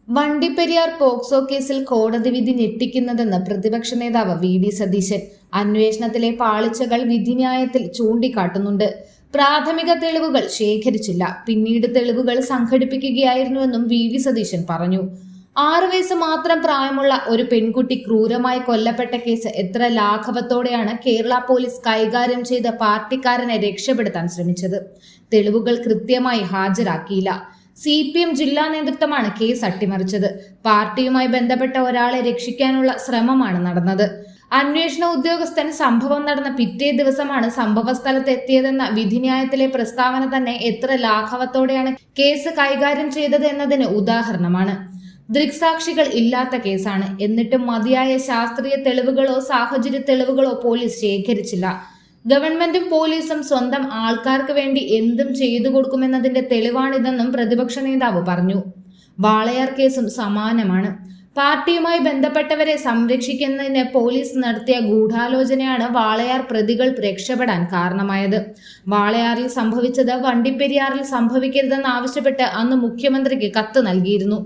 Vandiperiyar POCSO കേസിൽ കോടതി വിധി ഞെട്ടിക്കുന്നതെന്ന് പ്രതിപക്ഷ നേതാവ് വി.ഡി. സതീശൻ. അന്വേഷണത്തിലെ പാളിച്ചകൾ വിധിന്യായത്തിൽ ചൂണ്ടിക്കാട്ടുന്നുണ്ട്. പ്രാഥമിക തെളിവുകൾ ശേഖരിച്ചില്ല, പിന്നീട് തെളിവുകൾ സംഘടിപ്പിക്കുകയായിരുന്നുവെന്നും വി.ഡി. സതീശൻ പറഞ്ഞു. 6 വയസ്സ് മാത്രം പ്രായമുള്ള ഒരു പെൺകുട്ടി ക്രൂരമായി കൊല്ലപ്പെട്ട കേസ് എത്ര ലാഘവത്തോടെയാണ് കേരള പോലീസ് കൈകാര്യം ചെയ്ത് പാർട്ടിക്കാരനെ രക്ഷപ്പെടുത്താൻ ശ്രമിച്ചത്. തെളിവുകൾ കൃത്യമായി ഹാജരാക്കിയില്ല. CPM ജില്ലാ നേതൃത്വമാണ് കേസ് അട്ടിമറിച്ചത്. പാർട്ടിയുമായി ബന്ധപ്പെട്ട ഒരാളെ രക്ഷിക്കാനുള്ള ശ്രമമാണ് നടന്നത്. അന്വേഷണ ഉദ്യോഗസ്ഥൻ സംഭവം നടന്ന പിറ്റേ ദിവസമാണ് സംഭവ സ്ഥലത്ത് എത്തിയതെന്ന വിധിന്യായത്തിലെ പ്രസ്താവന തന്നെ എത്ര ലാഘവത്തോടെയാണ് കേസ് കൈകാര്യം ചെയ്തത് എന്നതിന് ഉദാഹരണമാണ്. ദൃക്സാക്ഷികൾ ഇല്ലാത്ത കേസാണ്. എന്നിട്ടും മതിയായ ശാസ്ത്രീയ തെളിവുകളോ സാഹചര്യ തെളിവുകളോ പോലീസ് ശേഖരിച്ചില്ല. ഗവൺമെന്റും പോലീസും സ്വന്തം ആൾക്കാർക്ക് വേണ്ടി എന്തും ചെയ്തു കൊടുക്കുമെന്നതിന്റെ തെളിവാണിതെന്നും പ്രതിപക്ഷ നേതാവ് പറഞ്ഞു. വാളയാർ കേസും സമാനമാണ്. പാർട്ടിയുമായി ബന്ധപ്പെട്ടവരെ സംരക്ഷിക്കുന്നതിന് പോലീസ് നടത്തിയ ഗൂഢാലോചനയാണ് വാളയാർ പ്രതികൾ രക്ഷപ്പെടാൻ കാരണമായത്. വാളയാറിൽ സംഭവിച്ചത് വണ്ടിപ്പെരിയാറിൽ സംഭവിക്കരുതെന്നാവശ്യപ്പെട്ട് അന്ന് മുഖ്യമന്ത്രിക്ക് കത്ത് നൽകിയിരുന്നു.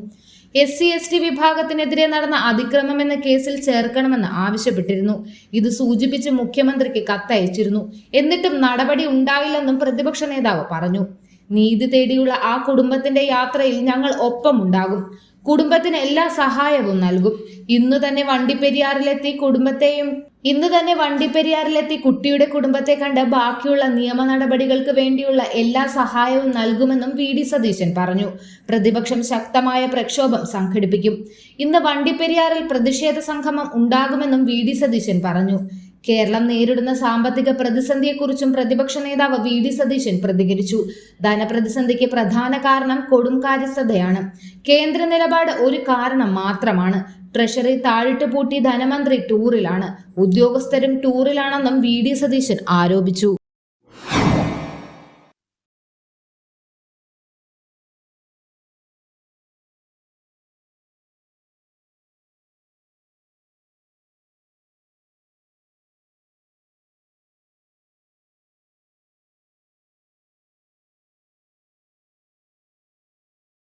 SC/ST വിഭാഗത്തിനെതിരെ നടന്ന അതിക്രമം എന്ന കേസിൽ ചേർക്കണമെന്ന് ആവശ്യപ്പെട്ടിരുന്നു. ഇത് സൂചിപ്പിച്ച് മുഖ്യമന്ത്രിക്ക് കത്തയച്ചിരുന്നു. എന്നിട്ടും നടപടി ഉണ്ടായില്ലെന്നും പ്രതിപക്ഷ നേതാവ് പറഞ്ഞു. നീതി തേടിയുള്ള ആ കുടുംബത്തിന്റെ യാത്രയിൽ ഞങ്ങൾ ഒപ്പമുണ്ടാകും. കുടുംബത്തിന് എല്ലാ സഹായവും നൽകും. ഇന്നു തന്നെ വണ്ടിപ്പെരിയാറിലെത്തി കുട്ടിയുടെ കുടുംബത്തെ കണ്ട് ബാക്കിയുള്ള നിയമ നടപടികൾക്ക് വേണ്ടിയുള്ള എല്ലാ സഹായവും നൽകുമെന്നും വി.ഡി. സതീശൻ പറഞ്ഞു. പ്രതിപക്ഷം ശക്തമായ പ്രക്ഷോഭം സംഘടിപ്പിക്കും. ഇന്ന് വണ്ടിപ്പെരിയാറിൽ പ്രതിഷേധ സംഗമം ഉണ്ടാകുമെന്നും വി.ഡി. സതീശൻ പറഞ്ഞു. കേരളം നേരിടുന്ന സാമ്പത്തിക പ്രതിസന്ധിയെക്കുറിച്ചും പ്രതിപക്ഷ നേതാവ് വി.ഡി. സതീശൻ പ്രതികരിച്ചു. ധനപ്രതിസന്ധിക്ക് പ്രധാന കാരണം കൊടും കാര്യസ്ഥതയാണ്. കേന്ദ്ര നിലപാട് ഒരു കാരണം മാത്രമാണ്. ട്രഷറി താഴിട്ട് പൂട്ടി ധനമന്ത്രി ടൂറിലാണ്. ഉദ്യോഗസ്ഥരും ടൂറിലാണെന്നും വി.ഡി. സതീശൻ ആരോപിച്ചു.